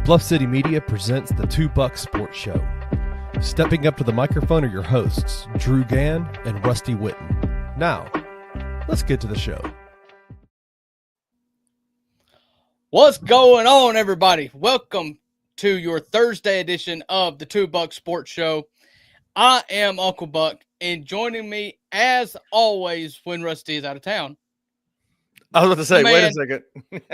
Bluff City Media presents the Two Buck Sports Show. Stepping up to the microphone are your hosts, Drew Gann and Rusty Witten. Now, let's get to the show. What's going on, everybody? Welcome to your Thursday edition of the Two Buck Sports Show. I am Uncle Buck, and joining me, as always, when Rusty is out of town. I was about to say, wait a second.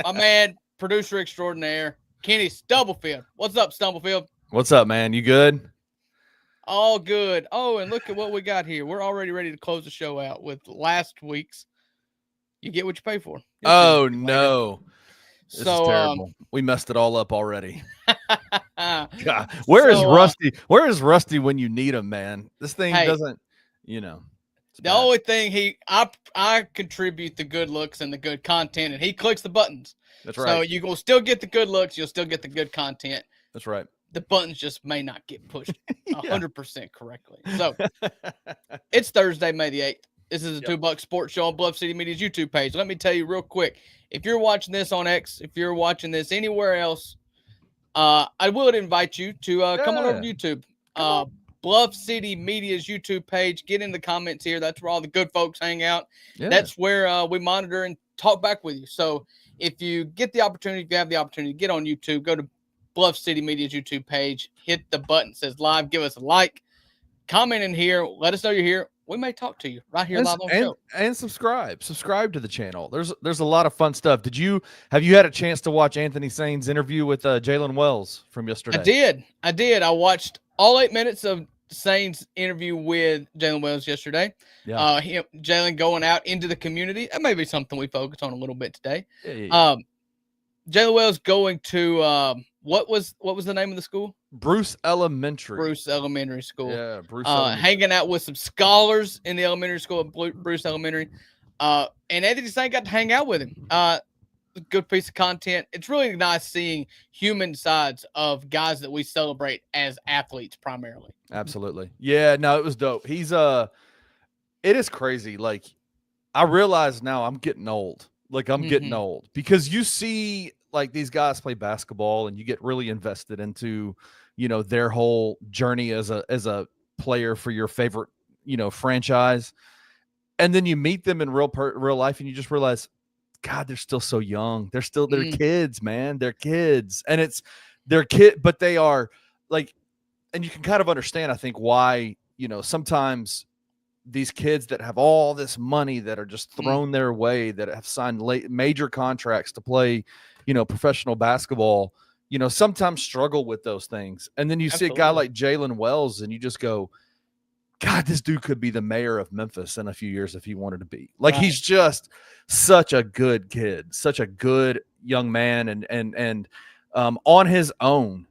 My man, producer extraordinaire, Kenny Stubblefield. What's up, Stubblefield? What's up, man? You good? All good. Oh, and look at what we got here. We're already ready to close the show out with last week's You Get What You Pay For. Oh, no. This is terrible. We messed it all up already. God, where is Rusty? Where is Rusty when you need him, man? This thing doesn't, The only thing I contribute the good looks and the good content, and he clicks the buttons. That's right. So you will still get the good looks. You'll still get the good content. That's right. The buttons just may not get pushed 100% correctly. So it's Thursday, May the 8th. This is a Two Buck Sports Show on Bluff City Media's YouTube page. Let me tell you real quick. If you're watching this on X, if you're watching this anywhere else, I would invite you to come on over to YouTube. Bluff City Media's YouTube page. Get in the comments here. That's where all the good folks hang out. Yeah. That's where we monitor and talk back with you. So if you get the opportunity, if you have the opportunity to get on YouTube, go to Bluff City Media's YouTube page, hit the button that says live, give us a like, comment in here, let us know you're here. We may talk to you right here live on the show. And subscribe to the channel. There's a lot of fun stuff. Have you had a chance to watch Anthony Sain's interview with Jalen Wells from yesterday? I did. I watched all 8 minutes of Sain's interview with Jalen Wells yesterday. Yeah. Jalen going out into the community. That may be something we focus on a little bit today. Yeah. Jalen Wells going to what was the name of the school? Bruce Elementary. Bruce Elementary School. Yeah, Bruce Elementary. Hanging out with some scholars in the elementary school at Bruce Elementary. And Anthony Saint got to hang out with him. Good piece of content. It's really nice seeing human sides of guys that we celebrate as athletes primarily. Absolutely. Yeah, no, it was dope. He's it is crazy. Like, I realize now I'm getting old. Like, I'm getting old because you see like these guys play basketball and you get really invested into, their whole journey as a player for your favorite, franchise. And then you meet them in real life and you just realize, God, they're still so young. They're kids, man. They're kids. And but they are like, and you can kind of understand, I think, why, sometimes these kids that have all this money that are just thrown their way, that have signed major contracts to play, professional basketball, sometimes struggle with those things. And then you see a guy like Jalen Wells and you just go, God, this dude could be the mayor of Memphis in a few years if he wanted to be. Like, he's just such a good kid, such a good young man. And on his own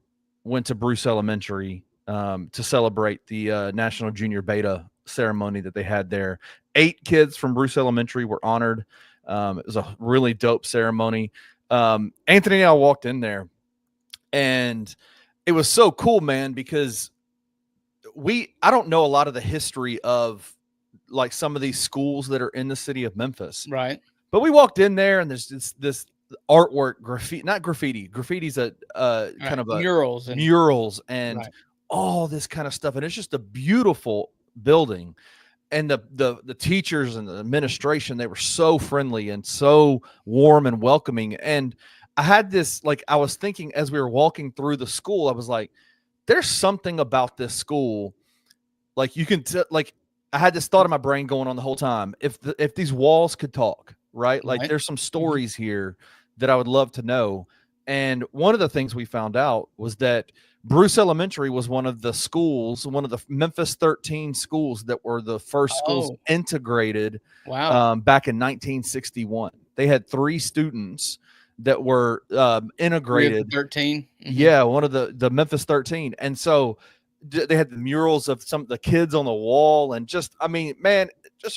went to Bruce Elementary to celebrate the National Junior Beta ceremony that they had there. 8 kids from Bruce Elementary were honored. It was a really dope ceremony. Anthony and I walked in there and it was so cool, man, because I don't know a lot of the history of like some of these schools that are in the city of Memphis. Right. But we walked in there and there's this artwork, graffiti's a kind of a murals and all this kind of stuff. And it's just a beautiful building. And the teachers and the administration, they were so friendly and so warm and welcoming. And I had this, like, I was thinking as we were walking through the school, I was like, there's something about this school. Like, you can like, I had this thought in my brain going on the whole time. If these walls could talk, right? Like, there's some stories here that I would love to know. And one of the things we found out was that Bruce Elementary was one of the Memphis 13 schools that were the first schools integrated back in 1961. They had 3 students that were integrated. 13? Yeah, one of the Memphis 13. And so they had the murals of some of the kids on the wall and just a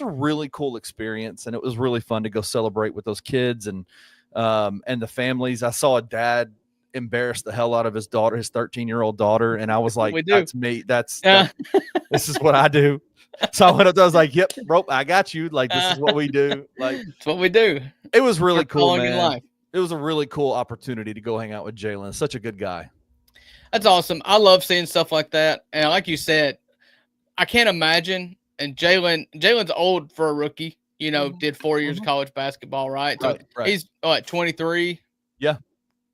really cool experience. And it was really fun to go celebrate with those kids and the families. I saw a dad embarrass the hell out of his daughter, his 13-year-old daughter. And I was like, that's me. This is what I do. So I went up there, I was like, yep, bro, I got you. Like, this is what we do. Like, it's what we do. It was really cool, man. it was a really cool opportunity to go hang out with Jalen. Such a good guy. That's awesome. I love seeing stuff like that. And like you said, I can't imagine. And Jalen's old for a rookie. You know, did 4 years of college basketball, right? So he's 23. Yeah.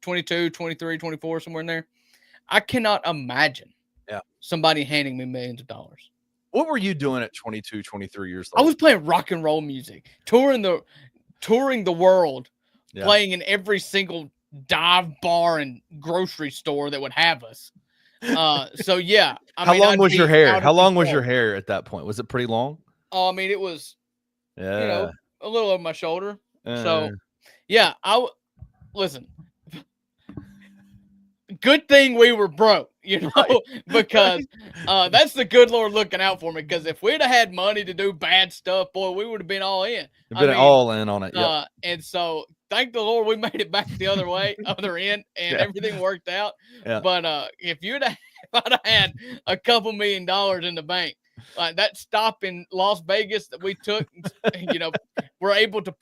22, 23, 24, somewhere in there. I cannot imagine somebody handing me millions of dollars. What were you doing at 22, 23 years old? I was playing rock and roll music, touring the world, playing in every single dive bar and grocery store that would have us. So yeah. How long was your hair? How long was your hair at that point? Was it pretty long? I mean, it was, you know, a little over my shoulder. So yeah, listen. Good thing we were broke, you know, because that's the good Lord looking out for me. Because if we'd have had money to do bad stuff, boy, we would have been all in. All in on it. Yep. And so thank the Lord we made it back the other end, and everything worked out. Yeah. But if I'd have had a couple $1 million in the bank, like that stop in Las Vegas that we took, you know, we're able to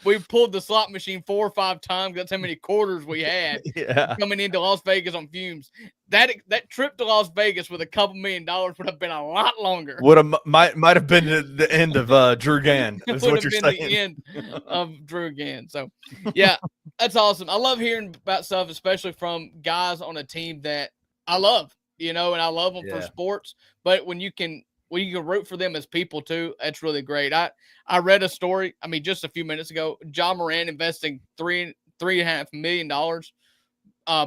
we pulled the slot machine 4 or 5 times. That's how many quarters we had coming into Las Vegas on fumes. That trip to Las Vegas with a couple $1 million would have been a lot longer. Might have been the end of Drew Gann. Is what you're saying. The end of Drew Gann. So yeah, that's awesome. I love hearing about stuff, especially from guys on a team that I love. You know, and I love them for sports. But when you can root for them as people too, that's really great. I read a story, I mean, just a few minutes ago, John Moran investing $3.5 million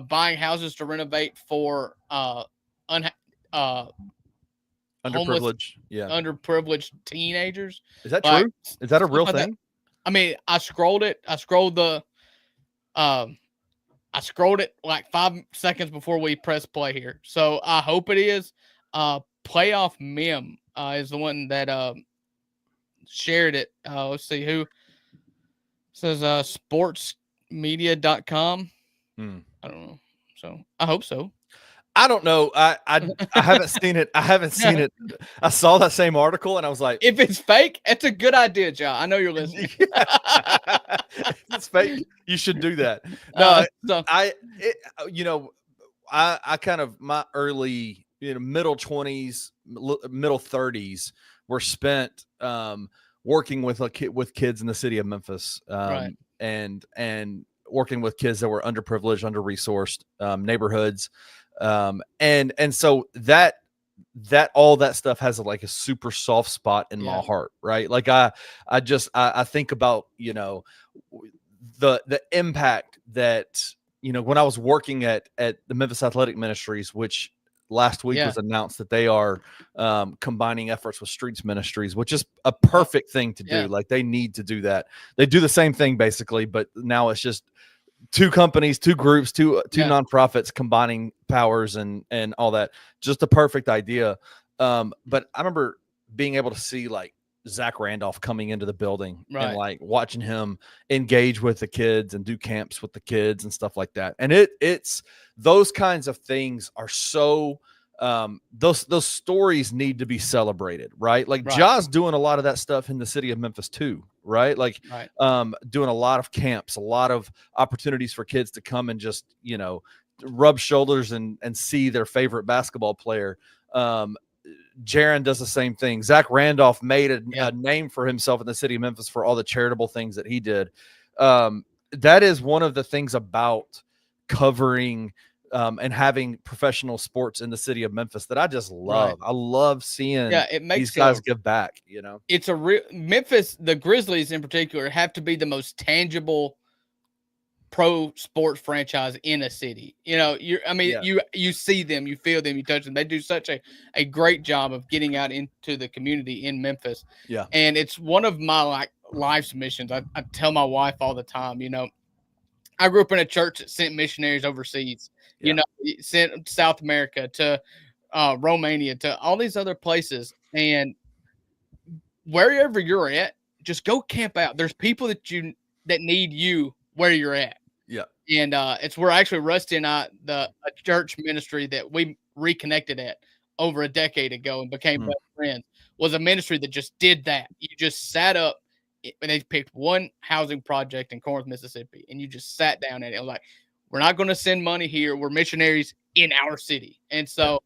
buying houses to renovate for underprivileged teenagers. Is that true? Is that a real thing? I mean, I scrolled it like 5 seconds before we press play here. So I hope it is. Playoff Mem is the one that shared it. Let's see who. It says sportsmedia.com. I don't know. So I hope so. I don't know. I haven't seen it. I haven't seen it. I saw that same article and I was like, if it's fake, it's a good idea, John. I know you're listening. If it's fake, you should do that. No, I kind of my early, middle 20s, middle 30s were spent working with kids in the city of Memphis, and working with kids that were underprivileged, under-resourced neighborhoods. And so that all that stuff has like a super soft spot in my heart, right? Like I think about, the impact that, when I was working at the Memphis Athletic Ministries, which last week was announced that they are combining efforts with Streets Ministries, which is a perfect thing to do. Like they need to do that. They do the same thing basically, but now it's just 2 companies, 2 groups, two nonprofits combining powers and all that. Just a perfect idea. But I remember being able to see like Zach Randolph coming into the building and like watching him engage with the kids and do camps with the kids and stuff like that. And it's those kinds of things are so those stories need to be celebrated, right? Like Ja's doing a lot of that stuff in the city of Memphis too, right? Like doing a lot of camps, a lot of opportunities for kids to come and just, rub shoulders and see their favorite basketball player. Jaron does the same thing. Zach Randolph made a name for himself in the city of Memphis for all the charitable things that he did. That is one of the things about covering and having professional sports in the city of Memphis that I just love. I love seeing these guys give back, It's a real Memphis, the Grizzlies in particular, have to be the most tangible pro sports franchise in a city. You see them, you feel them, you touch them. They do such a great job of getting out into the community in Memphis. Yeah. And it's one of my life's missions. I tell my wife all the time, I grew up in a church that sent missionaries overseas, sent South America to Romania, to all these other places. And wherever you're at, just go camp out. There's people that need you where you're at. Yeah. And it's where actually Rusty and I, a church ministry that we reconnected at over a decade ago and became best friends, was a ministry that just did that. You just sat up and they picked one housing project in Corinth, Mississippi, and you just sat down at it. Like, we're not going to send money here. We're missionaries in our city. And so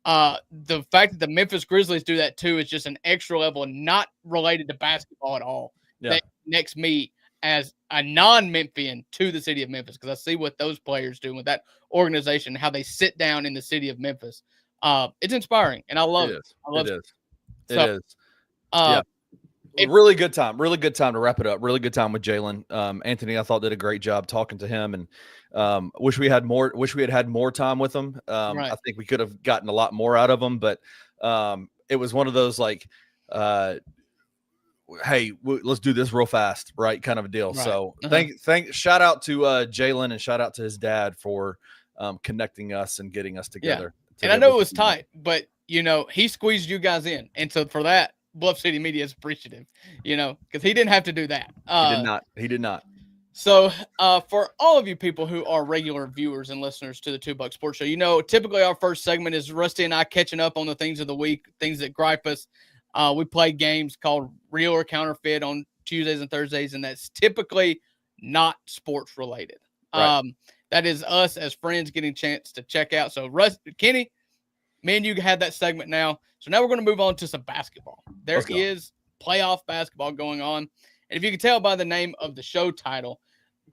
the fact that the Memphis Grizzlies do that too is just an extra level and not related to basketball at all. Yeah. That connects me as a non-Memphian to the city of Memphis, because I see what those players do with that organization, how they sit down in the city of Memphis. It's inspiring, and I love it. I love it. So, it is. Yeah. Really good time. Really good time to wrap it up. Really good time with Jalen. Anthony, I thought, did a great job talking to him, and wish we had had more time with him. Right. I think we could have gotten a lot more out of him, but it was one of those like, hey, let's do this real fast, right? Kind of a deal. Right. So shout out to Jalen, and shout out to his dad for connecting us and getting us together. And I know it was tight, but he squeezed you guys in, and so for that, Bluff City Media is appreciative, because he didn't have to do that. He did not. So for all of you people who are regular viewers and listeners to the $2 Sports Show, typically our first segment is Rusty and I catching up on the things of the week, things that gripe us. We play games called Real or Counterfeit on Tuesdays and Thursdays, and that's typically not sports related. Right. That is us as friends getting a chance to check out. So Kenny, me and you had that segment now. So now we're going to move on to some basketball. There is playoff basketball going on. And if you can tell by the name of the show title,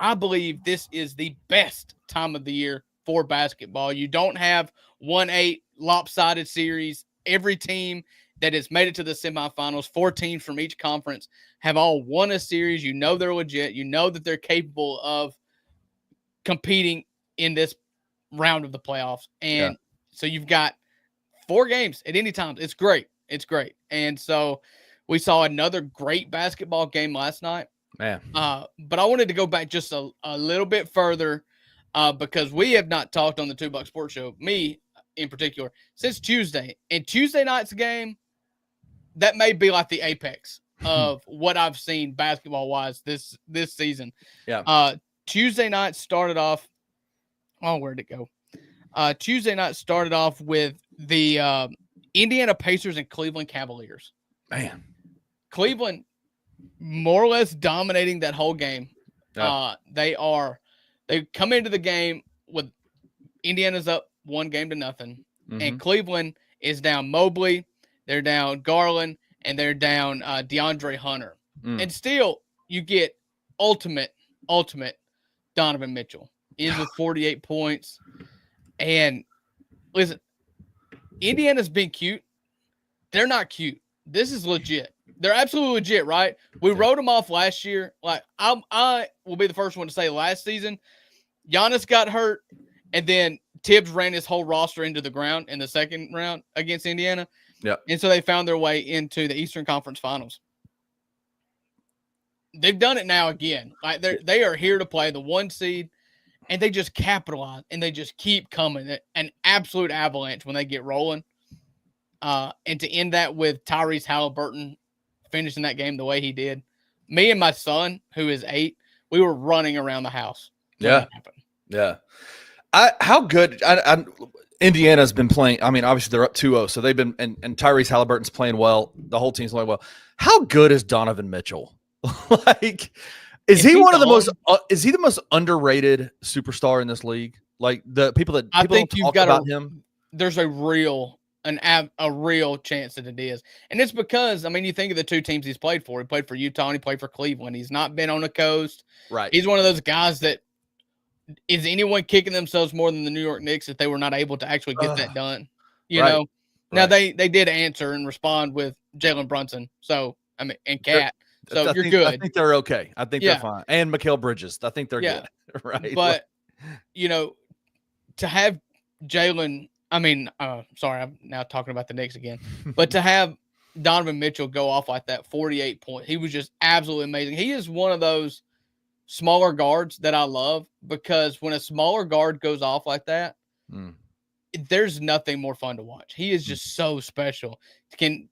I believe this is the best time of the year for basketball. You don't have 1-8 lopsided series. Every team that has made it to the semifinals, 4 teams from each conference, have all won a series. They're legit. That they're capable of competing in this round of the playoffs. And so you've got 4 games at any time. It's great. It's great. And so we saw another great basketball game last night. Man. But I wanted to go back just a little bit further because we have not talked on the $2 Sports Show, me in particular, since Tuesday. And Tuesday night's game, that may be like the apex of what I've seen basketball-wise this season. Yeah. Tuesday night started off – where'd it go? Tuesday night started off with the Indiana Pacers and Cleveland Cavaliers. Man. Cleveland more or less dominating that whole game. Yeah. They come into the game with Indiana's up 1-0. Mm-hmm. And Cleveland is down Mobley, they're down Garland, and they're down DeAndre Hunter. And still you get ultimate Donovan Mitchell is with 48 points. And listen, Indiana's being cute. They're not cute. This is legit. They're absolutely legit, right? We wrote them off last year. Like I will be the first one to say last season, Giannis got hurt, and then Tibbs ran his whole roster into the ground in the second round against Indiana. Yeah. And so they found their way into the Eastern Conference Finals. They've done it now again. Like they are here to play the 1 seed, and they just capitalize and they just keep coming. An absolute avalanche when they get rolling. And to end that with Tyrese Halliburton finishing that game the way he did. Me and my son, who is 8, we were running around the house. Yeah. Yeah. How good Indiana's been playing. I mean, obviously they're up 2-0, so they've been and Tyrese Halliburton's playing well. The whole team's playing well. How good is Donovan Mitchell? Is he the most underrated superstar in this league? Like the people that I think you've got about him. There's a real chance that it is. And it's because, I mean, you think of the 2 teams he's played for. He played for Utah and he played for Cleveland. He's not been on the coast. Right. He's one of those guys that is anyone kicking themselves more than the New York Knicks if they were not able to actually get that done? You know? Now they did answer and respond with Jalen Brunson. So, I mean, and Cat. So you're good. I think they're okay. I think they're fine. And Mikal Bridges. I think they're good. Right. But, to have Jalen, sorry, I'm now talking about the Knicks again. But to have Donovan Mitchell go off like that, 48 points, he was just absolutely amazing. He is one of those smaller guards that I love because when a smaller guard goes off like that, there's nothing more fun to watch. He is just so special. Can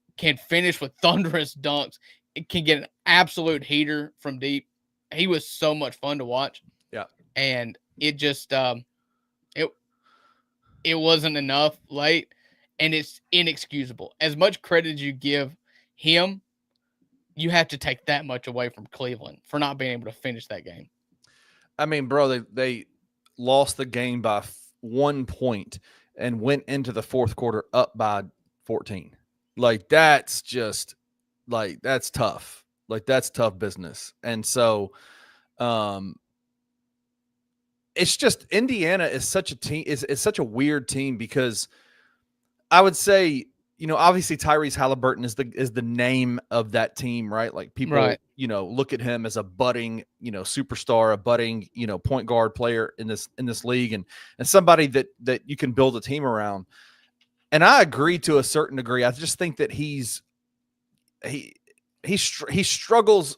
finish with thunderous dunks. It can get an absolute heater from deep. He was so much fun to watch. Yeah. And it just it wasn't enough late, and it's inexcusable. As much credit as you give him, you have to take that much away from Cleveland for not being able to finish that game. I mean, bro, they lost the game by 1 point and went into the fourth quarter up by 14. Like, that's just like, that's tough. Like, that's tough business. And so, it's just Indiana is such a team, is such a weird team because I would say, you know, obviously Tyrese Halliburton is the name of that team, right? Like people, Right. you know, look at him as a budding, you know, superstar, a budding, you know, point guard player in this league, and somebody that you can build a team around. And I agree to a certain degree. I just think that he struggles,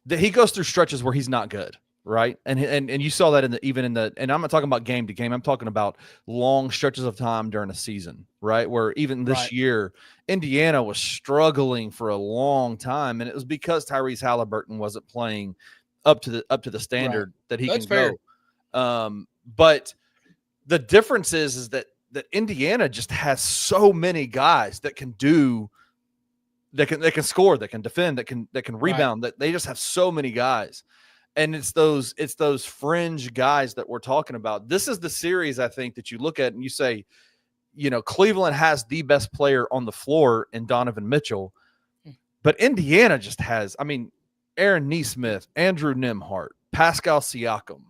that he goes through stretches where he's not good. Right. And you saw that and I'm not talking about game to game. I'm talking about long stretches of time during a season, right? Where even this year, Indiana was struggling for a long time. And it was because Tyrese Halliburton wasn't playing up to the standard that he can go. But the difference is that Indiana just has so many guys that can do, that can score, that can defend, that can rebound, that they just have so many guys. And it's those fringe guys that we're talking about. This is the series, I think, that you look at and you say, you know, Cleveland has the best player on the floor in Donovan Mitchell, but Indiana just has, I mean, Aaron Nesmith, Andrew Nembhard, Pascal Siakam,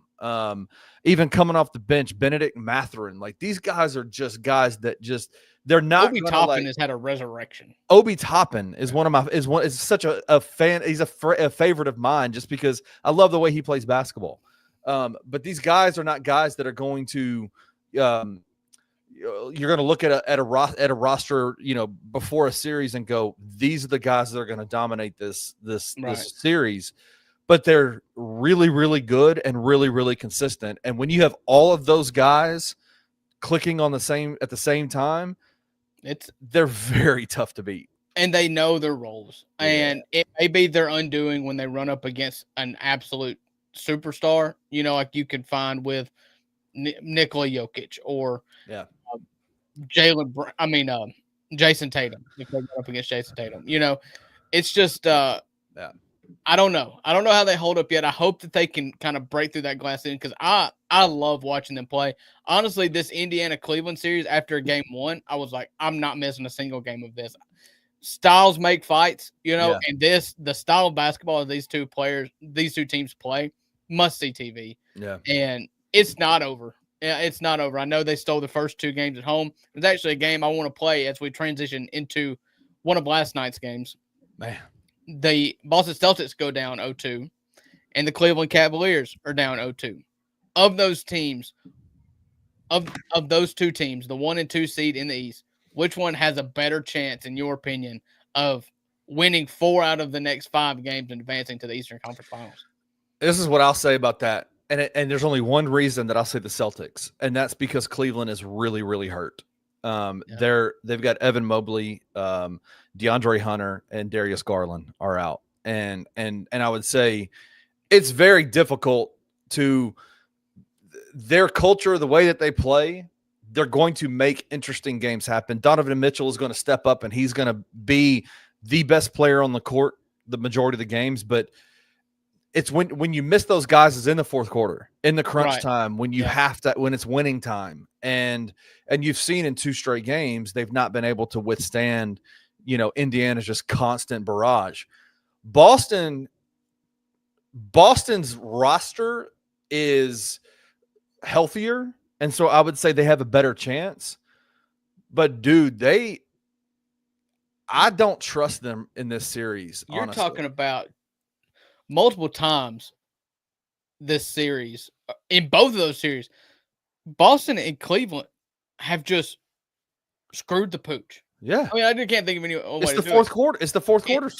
even coming off the bench, Benedict Mathurin. Like, these guys are just guys that just, they're not. Obi Toppin has had a resurrection. Obi Toppin is is such a fan. He's a favorite of mine just because I love the way he plays basketball. But these guys are not guys that are going to, you're going to look at a roster, you know, before a series and go, these are the guys that are going to dominate this series. But they're really, really good and really, really consistent. And when you have all of those guys clicking at the same time, they're very tough to beat. And they know their roles. Yeah. And it may be their undoing when they run up against an absolute superstar, you know, like you could find with Nikola Jokic or Jason Tatum. If they run up against Jason Tatum, you know, it's just I don't know. I don't know how they hold up yet. I hope that they can kind of break through that glass ceiling because I love watching them play. Honestly, this Indiana-Cleveland series, after game one, I was like, I'm not missing a single game of this. Styles make fights, you know, and the style of basketball of these two teams play, must-see TV. Yeah. And it's not over. Yeah, it's not over. I know they stole the first two games at home. It's actually a game I want to play as we transition into one of last night's games. Man. The Boston Celtics go down 0-2, and the Cleveland Cavaliers are down 0-2. Of those teams, of those two teams, the 1 and 2 seed in the East, which one has a better chance, in your opinion, of winning 4 out of the next 5 games and advancing to the Eastern Conference Finals? This is what I'll say about that. And there's only one reason that I'll say the Celtics, and that's because Cleveland is really, really hurt. They've got Evan Mobley, DeAndre Hunter, and Darius Garland are out. And I would say it's very difficult to their culture, the way that they play. They're going to make interesting games happen. Donovan Mitchell is going to step up and he's going to be the best player on the court the majority of the games. But it's when you miss those guys is in the fourth quarter, in the crunch time, when you have to, when it's winning time. And you've seen in 2 straight games, they've not been able to withstand, you know, Indiana's just constant barrage. Boston's roster is healthier. And so I would say they have a better chance. But dude, I don't trust them in this series. You're honestly. Talking about multiple times this series, in both of those series, Boston and Cleveland have just screwed the pooch. Yeah. I mean, I can't think of any. It's the fourth quarter. It's the fourth quarter.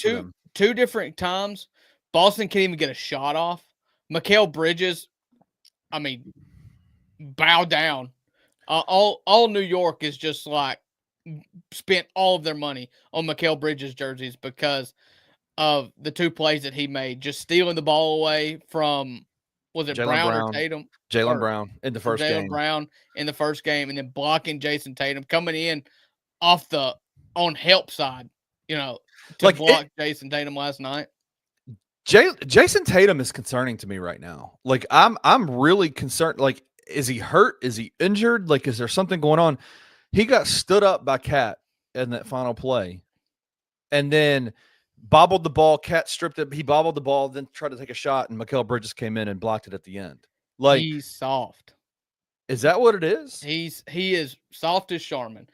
Two different times, Boston can't even get a shot off. Mikal Bridges, I mean, bow down. All New York is just like spent all of their money on Mikal Bridges jerseys because of the 2 plays that he made, just stealing the ball away from, was it Brown or Tatum? Jaylen Brown in the first game. Jaylen Brown in the first game, and then blocking Jason Tatum, coming in on help side, you know. to block Jason Tatum last night. Jason Tatum is concerning to me right now. Like I'm really concerned. Like, is he hurt? Is he injured? Like, is there something going on? He got stood up by Cat in that final play, and then bobbled the ball. Cat stripped it. He bobbled the ball, then tried to take a shot, and Mikal Bridges came in and blocked it at the end. Like, he's soft. Is that what it is? He is soft as Charmin.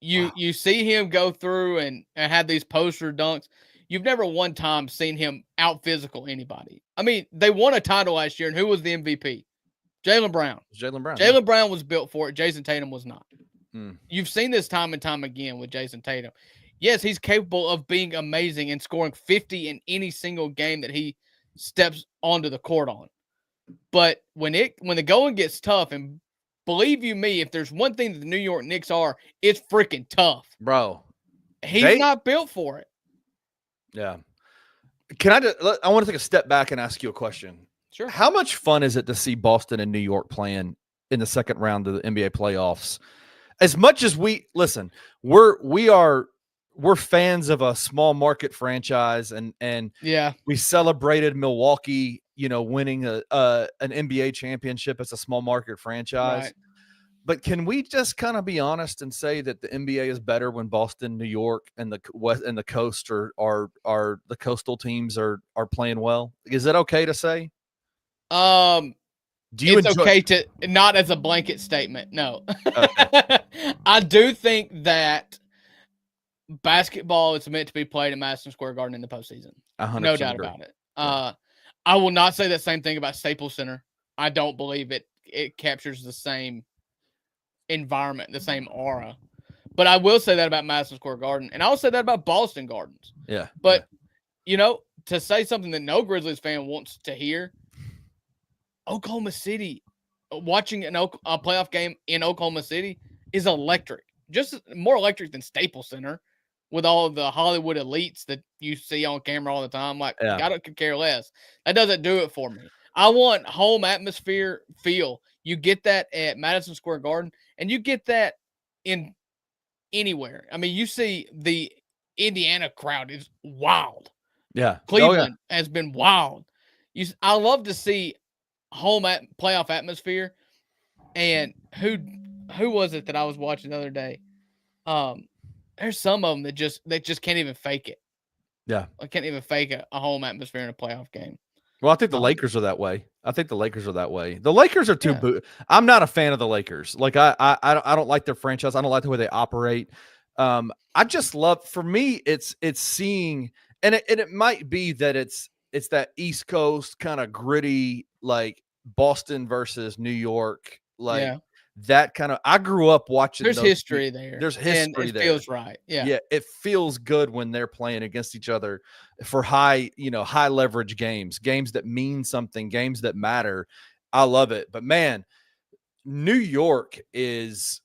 You see him go through and have these poster dunks. You've never one time seen him out physical anybody. I mean, they won a title last year, and who was the MVP? Jaylen Brown. Jaylen Brown was built for it. Jason Tatum was not. You've seen this time and time again with Jason Tatum. Yes, he's capable of being amazing and scoring 50 in any single game that he steps onto the court on. But when the going gets tough, and believe you me, if there's one thing that the New York Knicks are, it's freaking tough. Bro. He's not built for it. Yeah. I want to take a step back and ask you a question. Sure. How much fun is it to see Boston and New York playing in the second round of the NBA playoffs? As much as we're fans of a small market franchise, and yeah, we celebrated Milwaukee, winning an NBA championship as a small market franchise. Right. But can we just kind of be honest and say that the NBA is better when Boston, New York, and the West and the coast are the coastal teams are playing well? Is it okay to say? It's okay to not as a blanket statement. No, okay. I do think that basketball is meant to be played at Madison Square Garden in the postseason. No doubt about it. I will not say the same thing about Staples Center. I don't believe it captures the same environment, the same aura. But I will say that about Madison Square Garden, and I'll say that about Boston Gardens. Yeah. But to say something that no Grizzlies fan wants to hear, Oklahoma City, watching a playoff game in Oklahoma City is electric. Just more electric than Staples Center, with all of the Hollywood elites that you see on camera all the time. Like, I could care less. That doesn't do it for me. I want home atmosphere feel. You get that at Madison Square Garden, and you get that in anywhere. I mean, you see the Indiana crowd is wild. Yeah. Cleveland has been wild. I love to see home playoff atmosphere. And who was it that I was watching the other day? There's some of them that just can't even fake it. Yeah. I can't even fake a home atmosphere in a playoff game. Well, I think the Lakers are that way. The Lakers are too I'm not a fan of the Lakers. Like I don't like their franchise. I don't like the way they operate. I just love, for me, it's seeing, and it might be that it's that East Coast kind of gritty, like Boston versus New York, like that kind of. I grew up watching. There's history there. There's history there. It feels right. Yeah, it feels good when they're playing against each other for high leverage games that mean something, games that matter. I love it. But man, New York is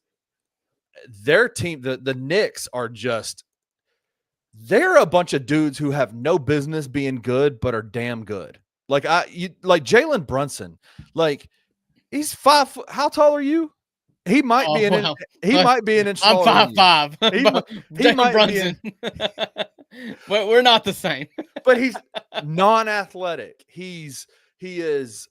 their team. The Knicks are just. They're a bunch of dudes who have no business being good, but are damn good. Like Jalen Brunson, like he's 5 foot. How tall are you? He might be an inch taller. I'm 5'5". He might Brunson. But we're not the same. But he's non-athletic. He is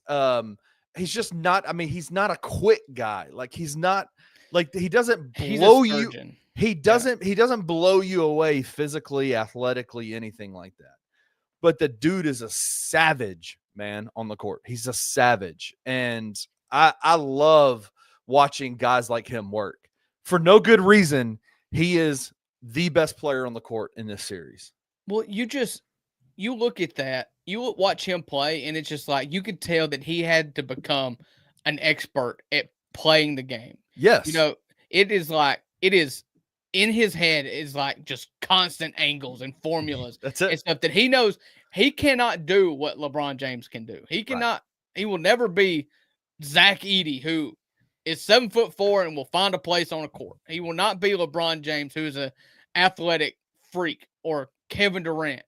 just not. I mean, he's not a quick guy. Like he's not. Like he doesn't blow you. He doesn't blow you away physically, athletically, anything like that. But the dude is a savage, man, on the court. He's a savage. And I love watching guys like him work. For no good reason, he is the best player on the court in this series. Well, you look at that, you watch him play, and it's just like you could tell that he had to become an expert at playing the game. Yes. It is in his head is like just constant angles and formulas. That's it. And stuff that he knows he cannot do what LeBron James can do. He cannot, He will never be Zach Edey, who is 7'4" and will find a place on a court. He will not be LeBron James, who is an athletic freak, or Kevin Durant.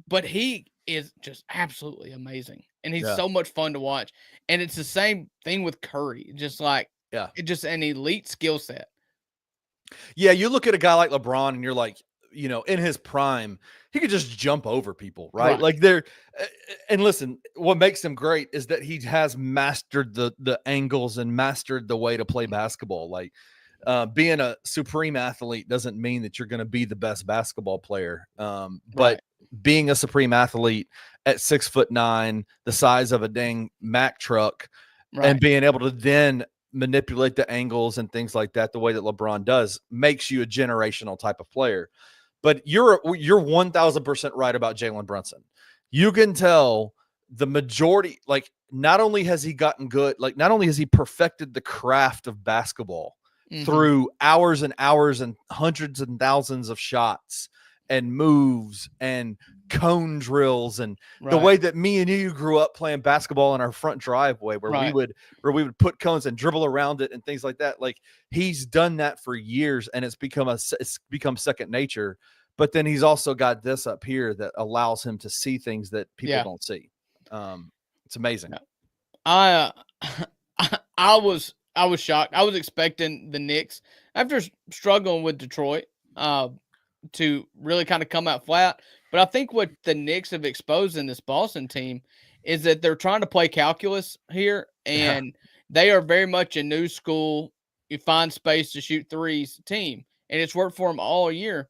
But he is just absolutely amazing. And he's so much fun to watch. And it's the same thing with Curry. Just like, it's just an elite skill set. Yeah, you look at a guy like LeBron and you're like, in his prime, he could just jump over people, right? Right. Like and listen, what makes him great is that he has mastered the angles and mastered the way to play basketball. Like being a supreme athlete doesn't mean that you're going to be the best basketball player. But Right. being a supreme athlete at 6'9", the size of a dang Mack truck, Right. and being able to then manipulate the angles and things like that, the way that LeBron does, makes you a generational type of player. But you're 1000% right about Jalen Brunson. You can tell the majority, like, not only has he gotten good, like, not only has he perfected the craft of basketball through hours and hours and hundreds and thousands of shots and moves and cone drills and the way that me and you grew up playing basketball in our front driveway, where we would put cones and dribble around it and things like that. Like, he's done that for years, and it's become second nature. But then he's also got this up here that allows him to see things that people don't see. It's amazing. I was shocked. I was expecting the Knicks, after struggling with Detroit, to really kind of come out flat. But I think what the Knicks have exposed in this Boston team is that they're trying to play calculus here, and they are very much a new school, you find space to shoot threes team, and it's worked for them all year.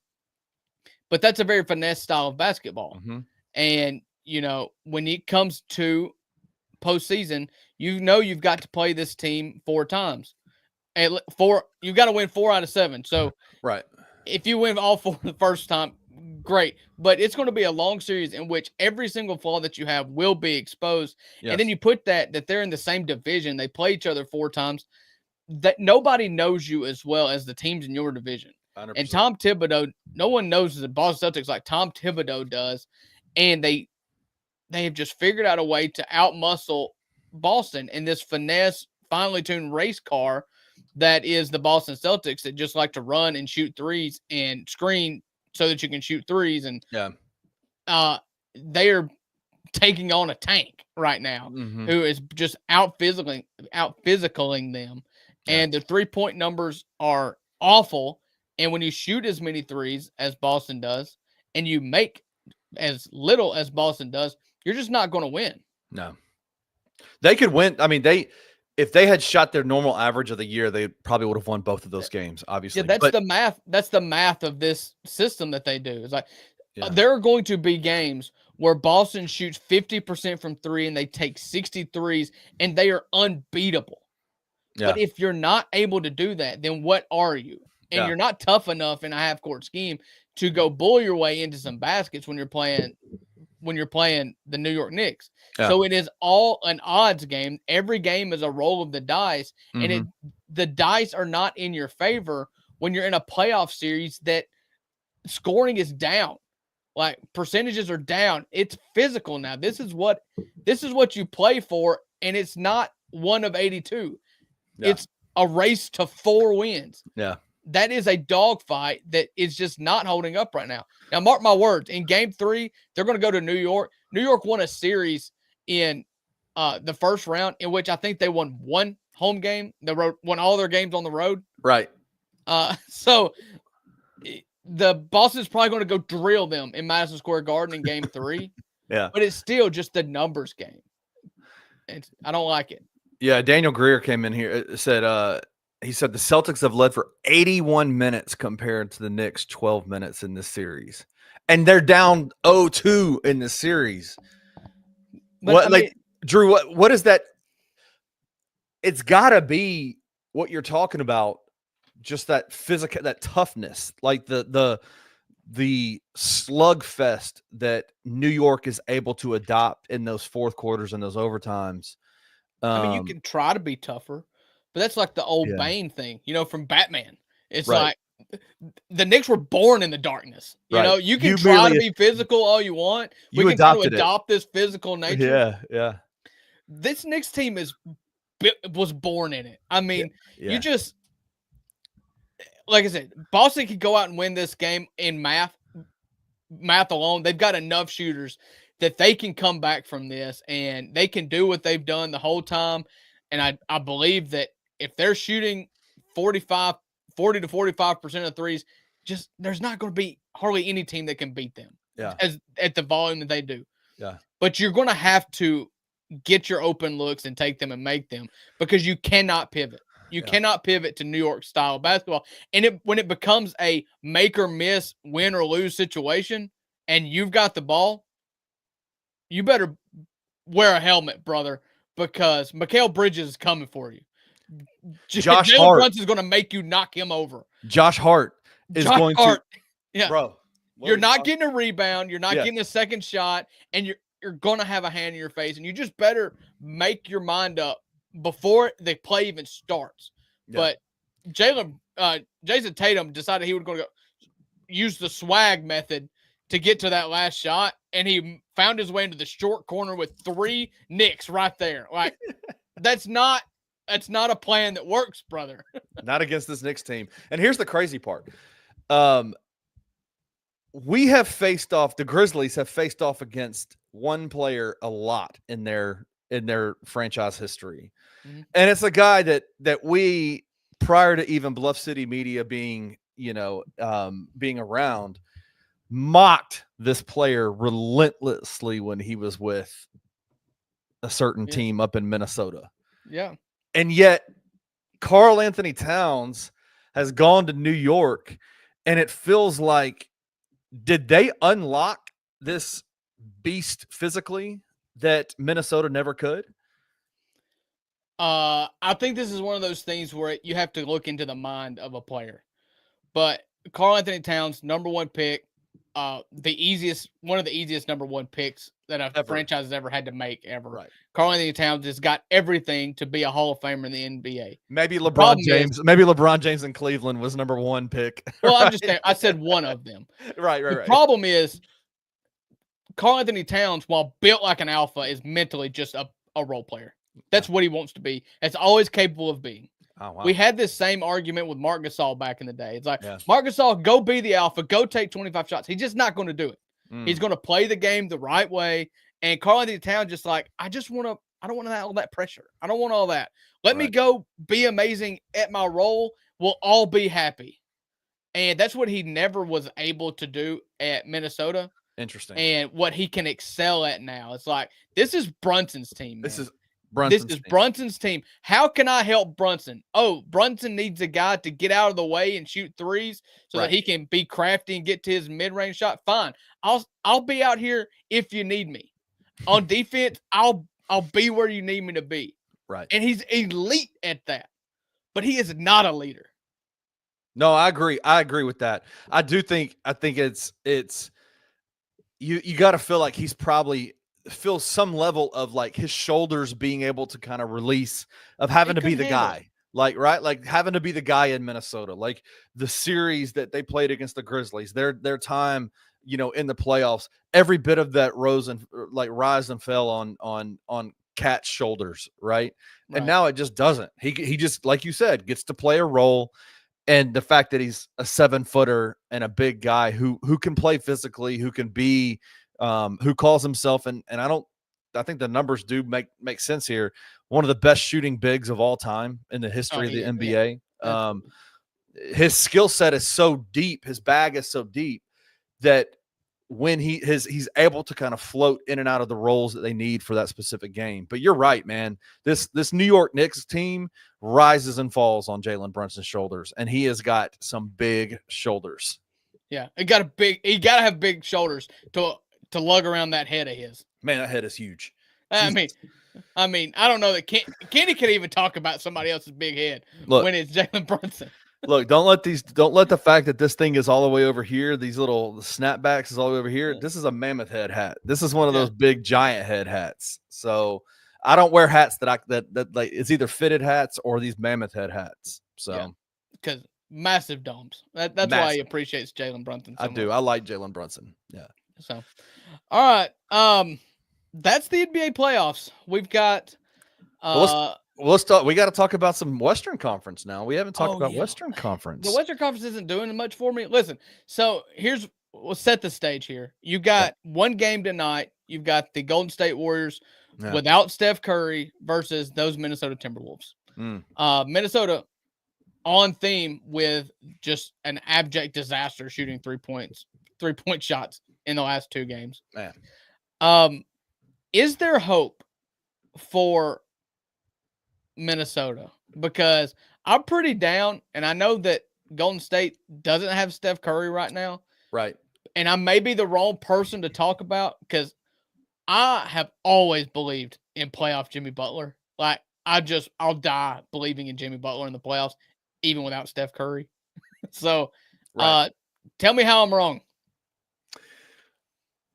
But that's a very finesse style of basketball. And, when it comes to postseason, you've got to play this team 4 times. And you've got to win 4 out of 7. So if you win all 4 the first time, great. But it's going to be a long series in which every single flaw that you have will be exposed. And then you put that they're in the same division. They play each other 4 times. That nobody knows you as well as the teams in your division. 100%. And Tom Thibodeau, no one knows the Boston Celtics like Tom Thibodeau does. And they have just figured out a way to outmuscle Boston in this finesse, finely tuned race car that is the Boston Celtics, that just like to run and shoot threes and screen so that you can shoot threes. And they are taking on a tank right now who is just out physicaling them. And the 3-point numbers are awful. And when you shoot as many threes as Boston does, and you make as little as Boston does, you're just not going to win. No. They could win. I mean, if they had shot their normal average of the year, they probably would have won both of those games, obviously. Yeah, the math. That's the math of this system that they do. It's like there are going to be games where Boston shoots 50% from 3 and they take 63s and they are unbeatable. Yeah. But if you're not able to do that, then what are you? And you're not tough enough in a half-court scheme to go bull your way into some baskets when you're playing the New York Knicks. Yeah. So it is all an odds game. Every game is a roll of the dice, and the dice are not in your favor when you're in a playoff series that scoring is down. Like, percentages are down. It's physical now. This is what you play for, and it's not 1 of 82. Yeah. It's a race to 4 wins. Yeah. That is a dogfight that is just not holding up right now. Now, mark my words. In Game 3, they're going to go to New York. New York won a series in the first round, in which I think they won 1 home game. They won all their games on the road. Right. So the Boston's probably going to go drill them in Madison Square Garden in Game 3. Yeah. But it's still just the numbers game. I don't like it. Yeah, Daniel Greer came in here, he said the Celtics have led for 81 minutes compared to the Knicks 12 minutes in this series. And they're down 0-2 in the series. But Drew, what is that? It's got to be what you're talking about, just that physical, that toughness, like the slugfest that New York is able to adopt in those fourth quarters and those overtimes. You can try to be tougher. But that's like the old Bane thing, from Batman. It's like the Knicks were born in the darkness. You can try to be physical all you want. We can try to adopt this physical nature. Yeah, yeah. This Knicks team was born in it. I mean, you just, like I said, Boston could go out and win this game in math alone. They've got enough shooters that they can come back from this, and they can do what they've done the whole time. And I believe that if they're shooting 40 to 45% of threes, there's not going to be hardly any team that can beat them at the volume that they do. Yeah. But you're going to have to get your open looks and take them and make them, because you cannot pivot. You cannot pivot to New York style basketball. And when it becomes a make or miss, win or lose situation, and you've got the ball, you better wear a helmet, brother, because Mikal Bridges is coming for you. Josh Jalen Hart Brunson is going to make you knock him over. Josh Hart is going to. Yeah, bro. You're not getting a rebound. You're not getting a second shot, and you're going to have a hand in your face, and you just better make your mind up before the play even starts. Yeah. But Jason Tatum decided he was going to use the swag method to get to that last shot, and he found his way into the short corner with 3 Knicks right there. Like, that's not a plan that works, brother. Not against this Knicks team. And here's the crazy part. We have faced off, the Grizzlies have faced off against one player a lot in their franchise history. Mm-hmm. And it's a guy that we, prior to even Bluff City media being around, mocked this player relentlessly when he was with a certain team up in Minnesota. Yeah. And yet Karl Anthony Towns has gone to New York, and it feels like, did they unlock this beast physically that Minnesota never could? I think this is one of those things where you have to look into the mind of a player. But Karl Anthony Towns, number 1 pick, one of the easiest number 1 picks that a franchise has ever had to make ever. Right. Karl Anthony Towns has got everything to be a Hall of Famer in the NBA. Maybe LeBron James in Cleveland was number 1 pick. Well, right? I said one of them. Right. The problem is Karl Anthony Towns, while built like an alpha, is mentally just a role player. That's what he wants to be. That's all he's capable of being. Oh, wow. We had this same argument with Marc Gasol back in the day. It's like, Marc Gasol, go be the alpha, go take 25 shots. He's just not going to do it. He's going to play the game the right way. And Karl Anthony Towns just like, I don't want all that pressure. I don't want all that. Let me go be amazing at my role. We'll all be happy. And that's what he never was able to do at Minnesota. Interesting. And what he can excel at now. It's like, this is Brunson's team, man. This is Brunson's team. How can I help Brunson? Oh, Brunson needs a guy to get out of the way and shoot threes so that he can be crafty and get to his mid-range shot. Fine. I'll be out here if you need me. On defense, I'll be where you need me to be. Right. And he's elite at that. But he is not a leader. No, I agree. I agree with that. I think it's you got to feel like he's probably feels some level of like his shoulders being able to kind of release of having to be the guy, like having to be the guy in Minnesota, like the series that they played against the Grizzlies, their time, in the playoffs, every bit of that rise and fell on Cat's shoulders. Right. And now it just doesn't, he just, like you said, gets to play a role. And the fact that he's a 7-footer and a big guy who can play physically, who can be, who calls himself, and I think the numbers do make sense here, one of the best shooting bigs of all time in the history of the NBA. Yeah. His skill set is so deep, his bag is so deep that when he's able to kind of float in and out of the roles that they need for that specific game. But you're right, man. This New York Knicks team rises and falls on Jalen Brunson's shoulders, and he has got some big shoulders. Yeah, he got to have big shoulders to lug around that head of his. Man, that head is huge. I mean, I don't know that Kenny can even talk about somebody else's big head when it's Jalen Brunson. Look, don't let the fact that this thing is all the way over here, these little snapbacks is all the way over here. This is a mammoth head hat. This is one of those big giant head hats. So I don't wear hats that like it's either fitted hats or these mammoth head hats. So because massive domes. That's why he appreciates Jalen Brunson so much. I like Jalen Brunson. Yeah. So, all right. That's the NBA playoffs. We've got let's talk. We got to talk about some Western Conference now. We haven't talked about Western Conference. The Western Conference isn't doing much for me. Listen, so we'll set the stage here. You got one game tonight. You've got the Golden State Warriors without Steph Curry versus those Minnesota Timberwolves. Minnesota on theme with just an abject disaster shooting 3-point shots in the last 2 games. Man. Is there hope for Minnesota? Because I'm pretty down, and I know that Golden State doesn't have Steph Curry right now. Right. And I may be the wrong person to talk about because I have always believed in playoff Jimmy Butler. Like, I'll die believing in Jimmy Butler in the playoffs, even without Steph Curry. So, tell me how I'm wrong.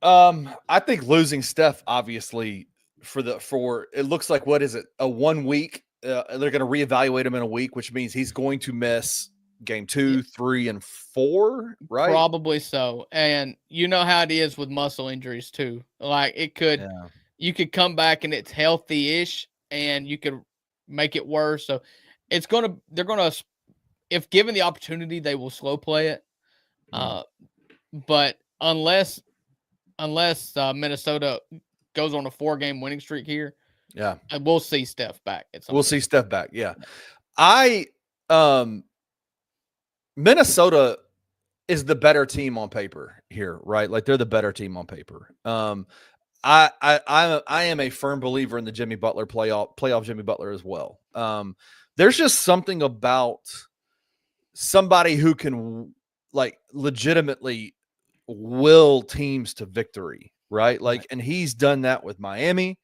I think losing Steph, obviously, for it looks like, what is it, a 1 week? They're going to reevaluate him in a week, which means he's going to miss game 2, 3, and 4, right? Probably so. And you know how it is with muscle injuries too. Like you could come back and it's healthy-ish, and you could make it worse. So they're gonna, if given the opportunity, they will slow play it. But unless Minnesota goes on a 4-game winning streak here, we'll see Steph back. We'll see Steph back. Yeah. Minnesota is the better team on paper here, right? Like, they're the better team on paper. I am a firm believer in the Jimmy Butler playoff Jimmy Butler as well. There's just something about somebody who can, like, legitimately will teams to victory, right? Like, and he's done that with Miami.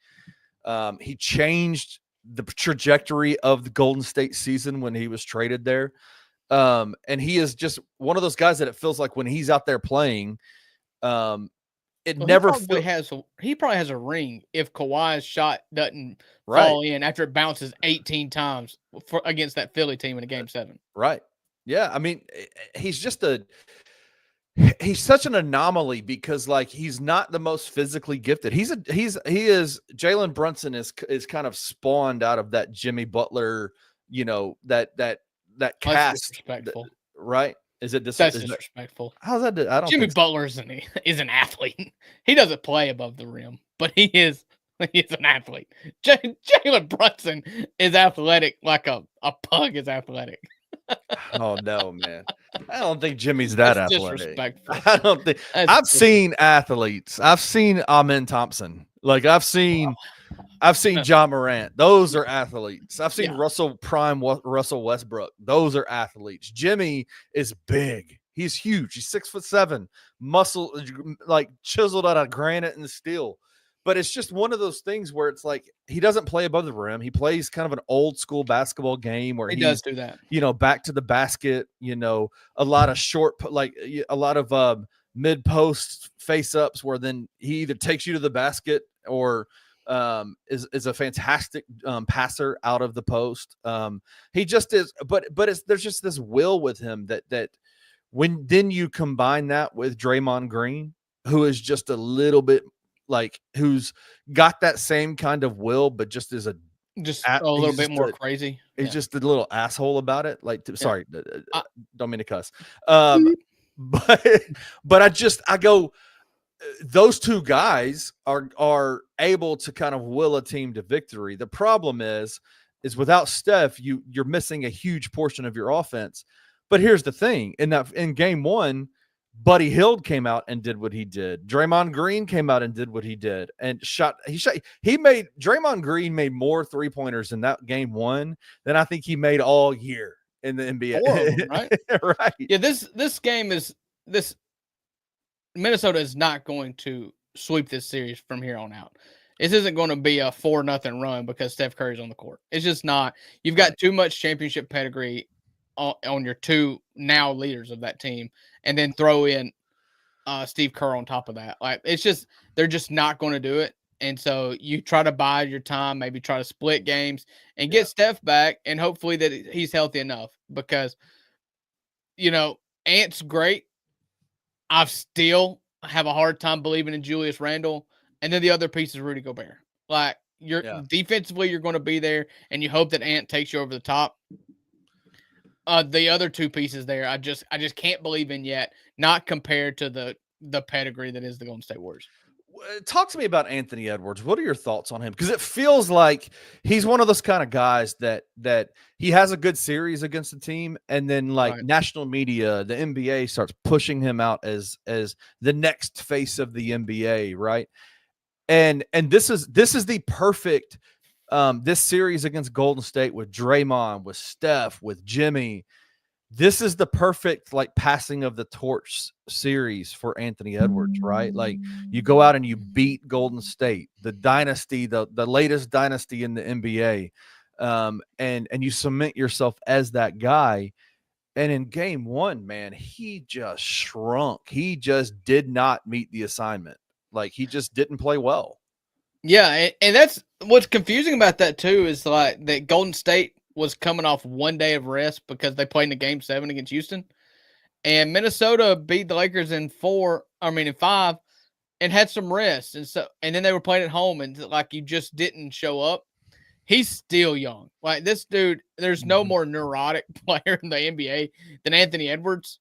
He changed the trajectory of the Golden State season when he was traded there. And he is just one of those guys that it feels like when he's out there playing, he probably has a ring if Kawhi's shot doesn't fall in after it bounces 18 times against that Philly team in a game 7. Right. Yeah. I mean, he's such an anomaly because, like, he's not the most physically gifted. Jalen Brunson is kind of spawned out of that Jimmy Butler, that cast. Disrespectful. Right? That's disrespectful. How's that? I don't Jimmy think Butler is an athlete. He doesn't play above the rim, but he is an athlete. Jalen Brunson is athletic like a pug is athletic. Oh no, man! I don't think Jimmy's that athletic. I don't think. I've seen athletes. I've seen Amen Thompson. Like, I've seen John Morant. Those are athletes. I've seen Russell Westbrook. Those are athletes. Jimmy is big. He's huge. He's 6'7", muscle, like chiseled out of granite and steel. But it's just one of those things where it's like he doesn't play above the rim. He plays kind of an old school basketball game where he does do that. Back to the basket. A lot of short, like a lot of mid post face ups where then he either takes you to the basket or is a fantastic passer out of the post. He just is. But there's just this will with him that when then you combine that with Draymond Green, who is just a little bit. Like, who's got that same kind of will, but just is a little bit more crazy. He's just a little asshole about it. Like, sorry, don't mean to cuss. But I go, those two guys are able to kind of will a team to victory. The problem is without Steph, you're missing a huge portion of your offense. But here's the thing: in game 1. Buddy Hield came out and did what he did. Draymond Green came out and did what he did and Draymond Green made more 3-pointers in that game 1 than I think he made all year in the NBA. Right? Right. Yeah. This game Minnesota is not going to sweep this series from here on out. This isn't going to be a 4-0 run because Steph Curry's on the court. It's just not. You've got too much championship pedigree on your two now leaders of that team, and then throw in Steve Kerr on top of that. Like, it's just, they're just not going to do it. And so you try to bide your time, maybe try to split games and get Steph back, and hopefully that he's healthy enough because, Ant's great. I still have a hard time believing in Julius Randle. And then the other piece is Rudy Gobert. Like, defensively, you're going to be there, and you hope that Ant takes you over the top. The other two pieces there, I just can't believe in yet, not compared to the pedigree that is the Golden State Warriors. talk to me about Anthony Edwards. What are your thoughts on him? Because it feels like he's one of those kind of guys that he has a good series against the team, and then national media, the NBA starts pushing him out as the next face of the NBA, right? And this is the perfect this series against Golden State with Draymond, with Steph, with Jimmy. This is the perfect passing of the torch series for Anthony Edwards, right? Like you go out and you beat Golden State, the dynasty, the latest dynasty in the NBA, and you cement yourself as that guy. And in game one, man, he just shrunk. He just did not meet the assignment. Like he just didn't play well. Yeah, and that's what's confusing about that too is that Golden State was coming off 1 day of rest because they played in the game 7 against Houston, and Minnesota beat the Lakers in 5, and had some rest, and then they were playing at home, and you just didn't show up. He's still young. Like this dude, there's no more neurotic player in the NBA than Anthony Edwards.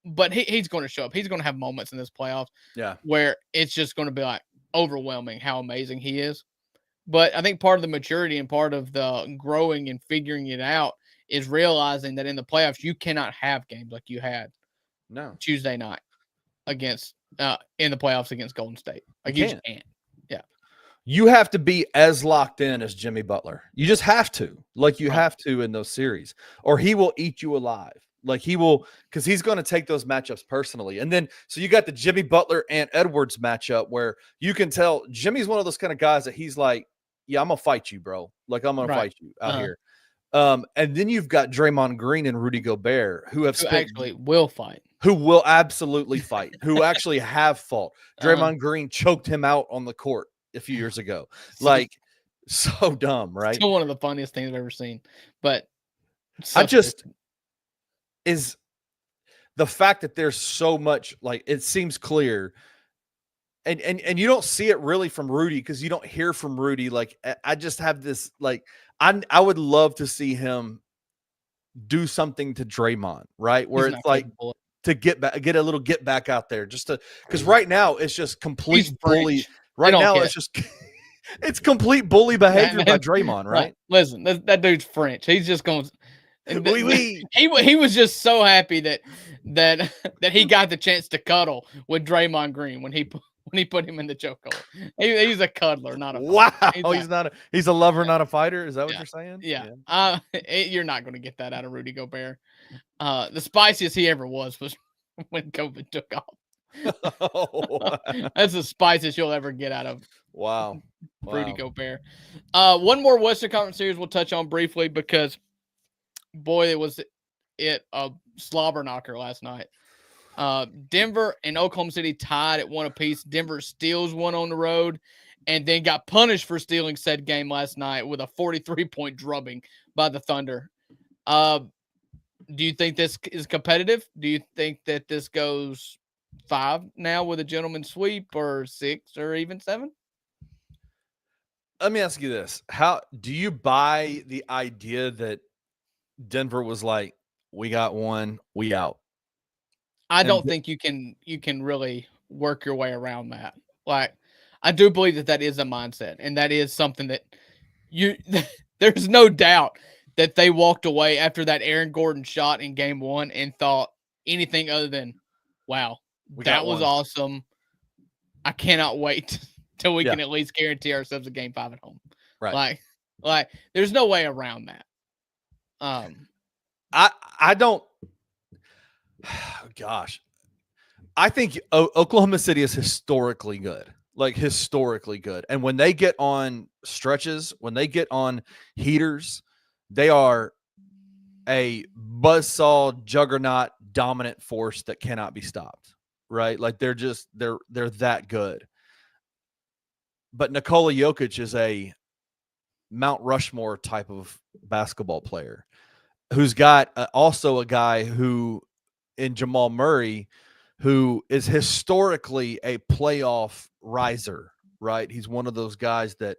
But he's going to show up. He's going to have moments in this playoffs, where it's just going to be overwhelming how amazing he is. But I think part of the maturity and part of the growing and figuring it out is realizing that in the playoffs, you cannot have games like you had Tuesday night against in the playoffs against Golden State. You just can't. Yeah. You have to be as locked in as Jimmy Butler. You just have to. You have to in those series, or he will eat you alive. He will, because he's going to take those matchups personally. And then, so you got the Jimmy Butler and Edwards matchup where you can tell Jimmy's one of those kind of guys that he's like, yeah, I'm going to fight you, bro. I'm going to fight you out here. And then you've got Draymond Green and Rudy Gobert who actually will fight. Who will absolutely fight, who actually have fought. Draymond Green choked him out on the court a few years ago. So dumb, right? Still one of the funniest things I've ever seen. But is the fact that there's so much, it seems clear, and you don't see it really from Rudy because you don't hear from Rudy. I just have this, I would love to see him do something to Draymond, right? Where it's to get a little get back out there, just to, because right now it's just complete bully. Right now it's just it's complete bully behavior by Draymond, right? Listen, that dude's French. He's just going. He was just so happy that he got the chance to cuddle with Draymond Green when he put him in the chokehold. He's a cuddler, not a fighter. Wow. He's a lover, not a fighter. Is that what you're saying? Yeah. You're not going to get that out of Rudy Gobert. The spiciest he ever was when COVID took off. That's the spiciest you'll ever get out of Rudy Gobert. One more Western Conference series we'll touch on briefly because boy, it was a slobber knocker last night. Denver and Oklahoma City tied at 1 apiece. Denver steals one on the road and then got punished for stealing said game last night with a 43-point drubbing by the Thunder. Do you think this is competitive? Do you think that this goes 5 now with a gentleman's sweep, or 6, or even 7? Let me ask you this. How do you buy the idea that Denver was like, we got one, we out? I don't think you can really work your way around that. I do believe that is a mindset, and that is something that there's no doubt that they walked away after that Aaron Gordon shot in game 1 and thought anything other than, wow, that was awesome. I cannot wait till we can at least guarantee ourselves a game 5 at home. Right. There's no way around that. I don't. Gosh, I think Oklahoma City is historically good, historically good. And when they get on stretches, when they get on heaters, they are a buzzsaw, juggernaut, dominant force that cannot be stopped. Right? They're that good. But Nikola Jokic is a Mount Rushmore type of basketball player who's got also a guy who in Jamal Murray, who is historically a playoff riser, right? He's one of those guys that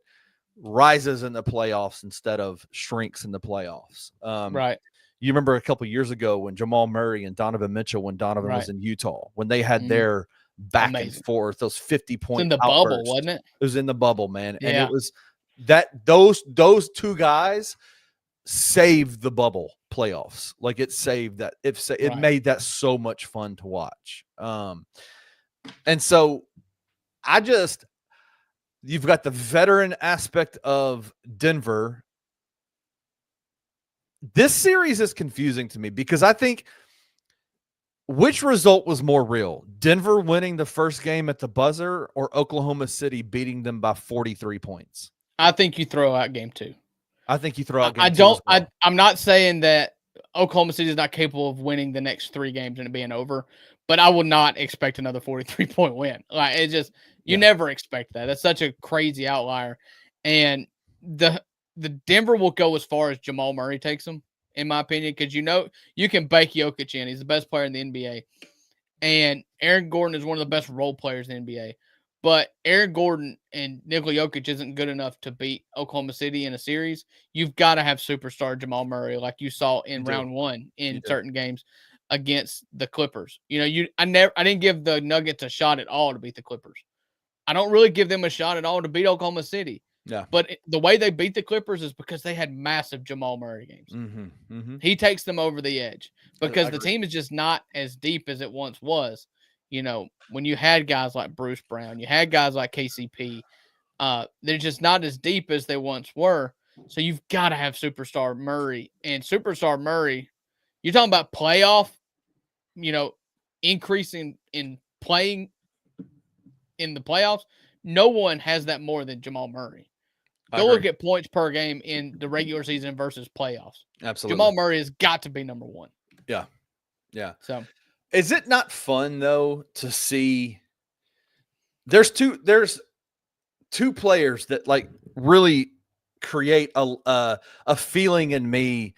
rises in the playoffs instead of shrinks in the playoffs. Right. You remember a couple years ago when Jamal Murray and Donovan Mitchell, when Donovan was in Utah, when they had their back Amazing. and forth, those 50-point in the outbursts. bubble, wasn't it? It was in the bubble, man. Yeah. And it was that those two guys saved the bubble playoffs. Like it saved that. It made that so much fun to watch. And so you've got the veteran aspect of Denver. This series is confusing to me because I think which result was more real? Denver winning the first game at the buzzer or Oklahoma City beating them by 43 points? I think you throw out game 2. I think you throw out game I 2 don't. as well. I'm not saying that Oklahoma City is not capable of winning the next 3 games and it being over, but I would not expect another 43-point win. Like it just you never expect that. That's such a crazy outlier, and the Denver will go as far as Jamal Murray takes them, in my opinion, because you can bake Jokic in. He's the best player in the NBA, and Aaron Gordon is one of the best role players in the NBA. But Aaron Gordon and Nikola Jokic isn't good enough to beat Oklahoma City in a series. You've got to have superstar Jamal Murray, like you saw in round 1 in certain games against the Clippers. I didn't give the Nuggets a shot at all to beat the Clippers. I don't really give them a shot at all to beat Oklahoma City. Yeah. But the way they beat the Clippers is because they had massive Jamal Murray games. Mm-hmm, mm-hmm. He takes them over the edge because the team is just not as deep as it once was. When you had guys like Bruce Brown, you had guys like KCP, they're just not as deep as they once were. So you've got to have superstar Murray. And superstar Murray, you're talking about playoff, increasing in playing in the playoffs. No one has that more than Jamal Murray. Go look at points per game in the regular season versus playoffs. Absolutely. Jamal Murray has got to be number 1. Yeah. Yeah. So is it not fun though to see there's two players that like really create a feeling in me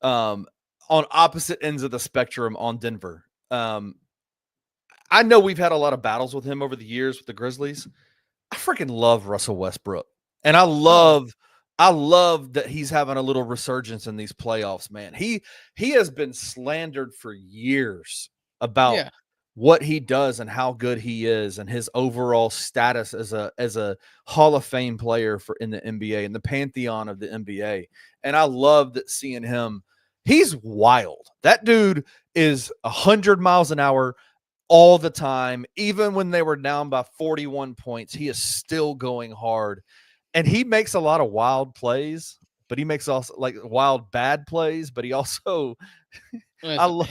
on opposite ends of the spectrum on Denver. I know we've had a lot of battles with him over the years with the Grizzlies. I freaking love Russell Westbrook. And I love that he's having a little resurgence in these playoffs, man. He has been slandered for years about what he does and how good he is and his overall status as a Hall of Fame player in the NBA and the pantheon of the NBA. And I love that seeing him. He's wild. That dude is 100 miles an hour all the time. Even when they were down by 41 points, he is still going hard. And he makes a lot of wild plays, but he makes also like wild bad plays, but he also I love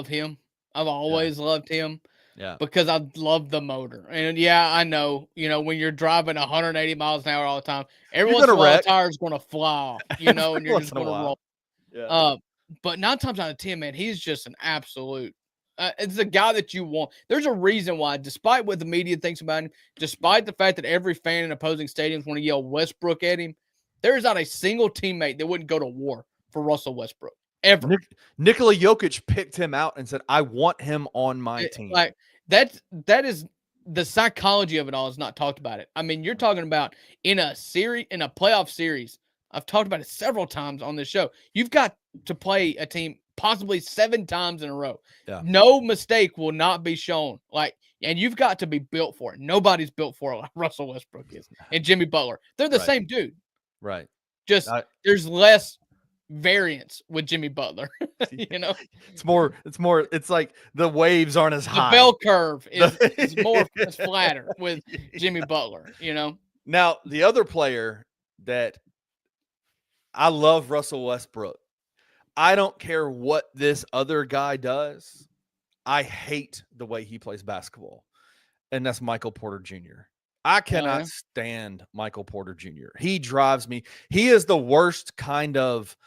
him. I've always loved him. Yeah. Because I love the motor. And I know, when you're driving 180 miles an hour all the time, every once in a while the tire's gonna fly off, and you're just gonna roll. Yeah. But 9 times out of 10, man, he's just an absolute it's the guy that you want. There's a reason why, despite what the media thinks about him, despite the fact that every fan in opposing stadiums want to yell Westbrook at him, there is not a single teammate that wouldn't go to war for Russell Westbrook ever. Nikola Jokic picked him out and said, "I want him on my team." Like that is the psychology of it all is not talked about it. I mean, you're talking about in a playoff series. I've talked about it several times on this show. You've got to play a team possibly 7 times in a row. Yeah. No mistake will not be shown. And you've got to be built for it. Nobody's built for it like Russell Westbrook is and Jimmy Butler. They're the same dude. Right. Just there's less variance with Jimmy Butler. It's like the waves aren't as high. The bell curve is it's flatter with Jimmy Butler, Now, the other player that I love, Russell Westbrook. I don't care what this other guy does. I hate the way he plays basketball. And that's Michael Porter Jr. I cannot stand Michael Porter Jr. He drives me. He is the worst kind of.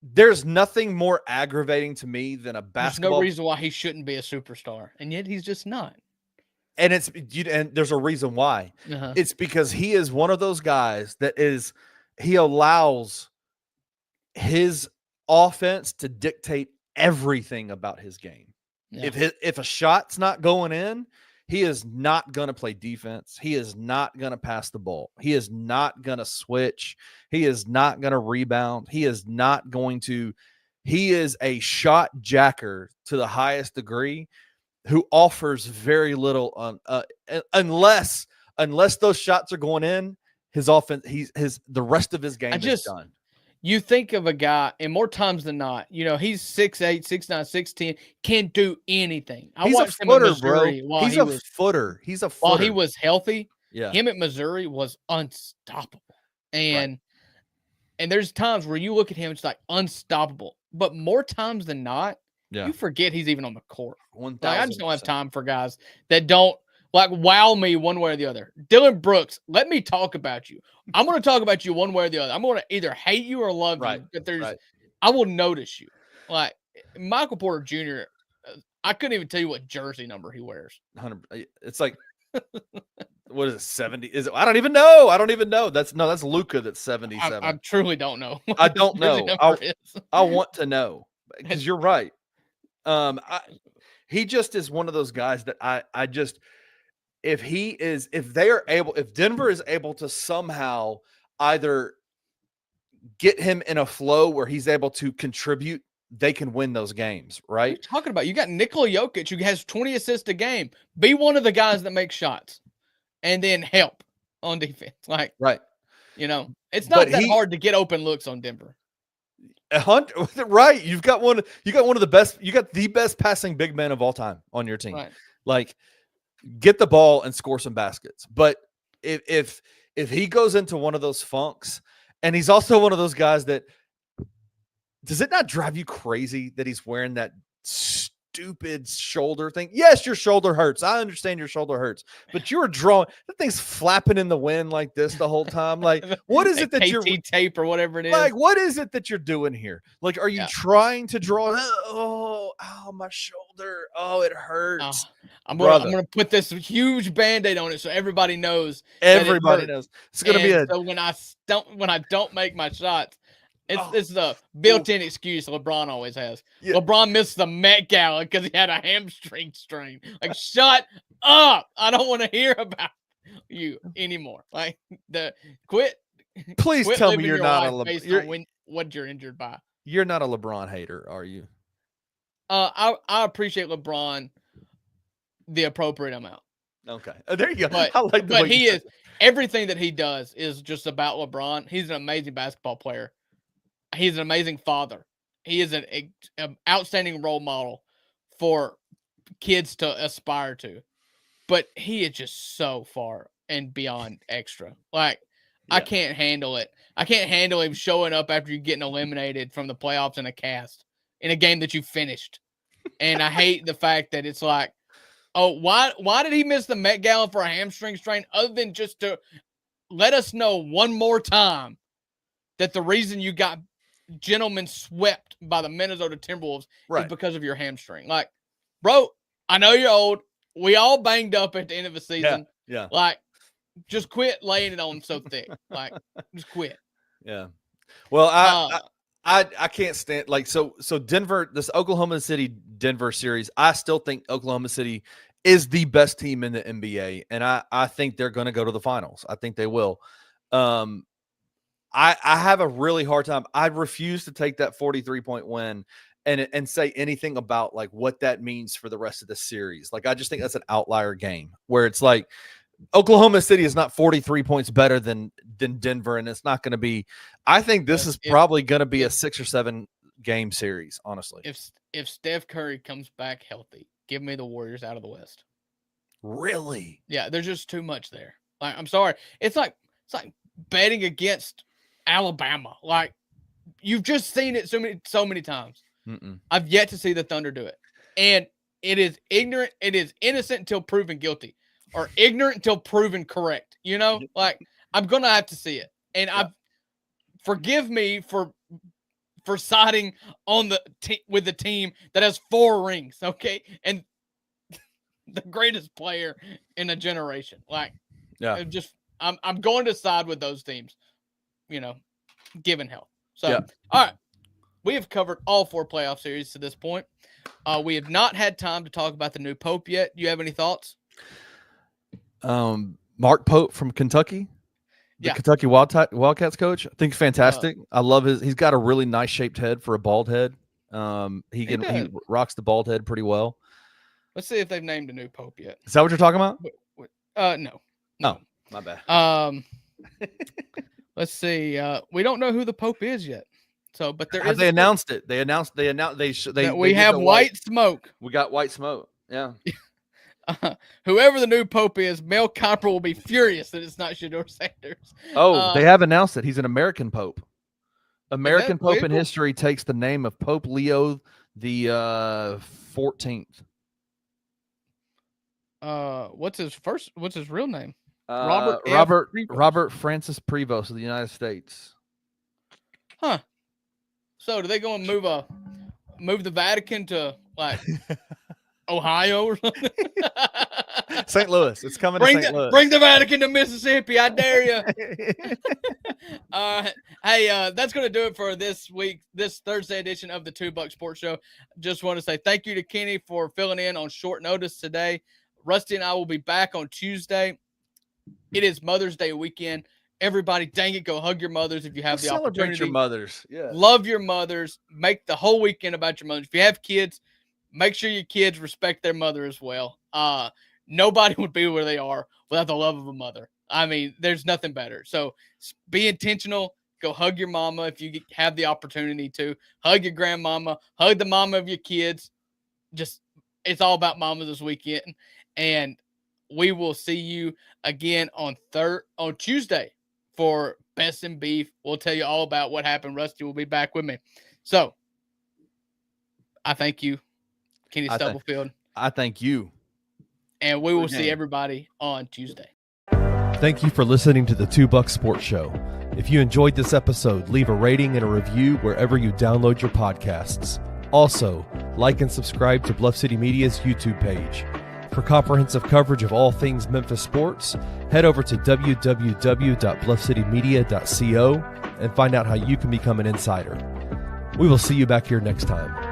There's nothing more aggravating to me than a basketball. There's no reason why he shouldn't be a superstar. And yet he's just not. And there's a reason why. Uh-huh. It's because he is one of those guys he allows his offense to dictate everything about his game. Yeah. If a shot's not going in, he is not going to play defense. He is not going to pass the ball. He is not going to switch. He is not going to rebound. He is a shot jacker to the highest degree. who offers very little on unless those shots are going in, his offense, the rest of his game is done. You think of a guy, and more times than not, he's 6'8", 6'9", 6'10", can't do anything. He's a footer, bro. He's a footer. While he was healthy, yeah, him at Missouri was unstoppable. And there's times where you look at him, it's like unstoppable. But more times than not, you forget he's even on the court. 1,000%. I just don't have time for guys that don't wow me one way or the other. Dylan Brooks, let me talk about you. I'm going to talk about you one way or the other. I'm going to either hate you or love you. But I will notice you. Like Michael Porter Jr., I couldn't even tell you what jersey number he wears. 100. It's like, what is it? 70? Is it? I don't even know. That's Luka. That's 77. I truly don't know. I don't know. I want to know because you're right. He just is one of those guys that I just, if Denver is able to somehow either get him in a flow where he's able to contribute, they can win those games, right? What are you talking about? You got Nikola Jokic who has 20 assists a game. Be one of the guys that make shots and then help on defense. Like, right. It's not hard to get open looks on Denver. Right. You got one of the best, you got the best passing big man of all time on your team. Right. Like, get the ball and score some baskets. But if he goes into one of those funks, and he's also one of those guys that, does it not drive you crazy that he's wearing that stupid shoulder thing? Yes, your shoulder hurts. I understand your shoulder hurts, but you're drawing, that thing's flapping in the wind like this the whole time. Like, what is it that you're tape or whatever it is? Like, what is it that you're doing here? Like, are you trying to draw? Oh, my shoulder. Oh, it hurts. I'm gonna put this huge Band-Aid on it so everybody knows. Everybody knows. It's gonna be so when I don't make my shots, it's the built-in excuse LeBron always has. Yeah. LeBron missed the Met Gala because he had a hamstring strain. Like, shut up! I don't want to hear about you anymore. Like, quit. Please tell me you're not a LeBron. What you're injured by. You're not a LeBron hater, are you? I appreciate LeBron the appropriate amount. Okay, there you go. But he is everything that he does is just about LeBron. He's an amazing basketball player. He's an amazing father. He is an outstanding role model for kids to aspire to. But he is just so far and beyond extra. Like, I can't handle it. I can't handle him showing up after you getting eliminated from the playoffs in a cast in a game that you finished. And I hate the fact that it's like, oh, why did he miss the Met Gala for a hamstring strain other than just to let us know one more time that the reason you got gentlemen swept by the Minnesota Timberwolves is because of your hamstring? Like, bro, I know you're old. We all banged up at the end of the season. Yeah. Like, just quit laying it on so thick. Like, just quit. Yeah. Well, I can't stand, like, so Denver, this Oklahoma City Denver series, I still think Oklahoma City is the best team in the NBA, and I think they're going to go to the finals. I think they will. I have a really hard time. I refuse to take that 43-point win and say anything about like what that means for the rest of the series. Like, I just think that's an outlier game where it's like Oklahoma City is not 43 points better than Denver, and it's not going to be. I think this is probably going to be a 6 or 7 game series, honestly. If Steph Curry comes back healthy, give me the Warriors out of the West. Really? Yeah, there's just too much there. Like, I'm sorry. It's like betting against Alabama. Like, you've just seen it so many times. I've yet to see the Thunder do it. And it is ignorant. It is innocent until proven guilty, or ignorant until proven correct. You know, like, I'm going to have to see it. And forgive me for siding on with the team that has 4 rings. Okay. And the greatest player in a generation. Like, I'm going to side with those teams, given health. So, all right. We have covered all 4 playoff series to this point. We have not had time to talk about the new Pope yet. Do you have any thoughts? Mark Pope from Kentucky, the Kentucky Wildcats coach. I think fantastic. I love he's got a really nice shaped head for a bald head. He rocks the bald head pretty well. Let's see if they've named a new pope yet. Is that what you're talking about? No. No, my bad. Let's see. We don't know who the pope is yet. So, but there is. They announced it. We have white smoke. We got white smoke. Yeah. Whoever the new pope is, Mel Kiper will be furious that it's not Shedeur Sanders. Oh, they have announced it. He's an American pope. American pope legal? in history takes the name of Pope Leo the 14th. What's his real name? Robert Francis Prevost of the United States. Huh. So do they go and move the Vatican to like Ohio or something? St. Louis. It's coming to St. Louis. Bring the Vatican to Mississippi. I dare you. Hey, that's going to do it for this Thursday edition of the $2 Sports Show. Just want to say thank you to Kenny for filling in on short notice today. Rusty and I will be back on Tuesday. It is Mother's Day weekend. Everybody, dang it, go hug your mothers if you have the opportunity. Celebrate your mothers. Yeah. Love your mothers. Make the whole weekend about your mothers. If you have kids, make sure your kids respect their mother as well. Nobody would be where they are without the love of a mother. I mean, there's nothing better. So be intentional. Go hug your mama if you have the opportunity to. Hug your grandmama. Hug the mama of your kids. It's all about mamas this weekend. And we will see you again on Tuesday for Best in Beef. We'll tell you all about what happened. Rusty will be back with me. So I thank you, Kenny Stubblefield. I thank you. And we will see everybody on Tuesday. Thank you for listening to the $2 Sports Show. If you enjoyed this episode, leave a rating and a review wherever you download your podcasts. Also, like and subscribe to Bluff City Media's YouTube page. For comprehensive coverage of all things Memphis sports, head over to www.bluffcitymedia.co and find out how you can become an insider. We will see you back here next time.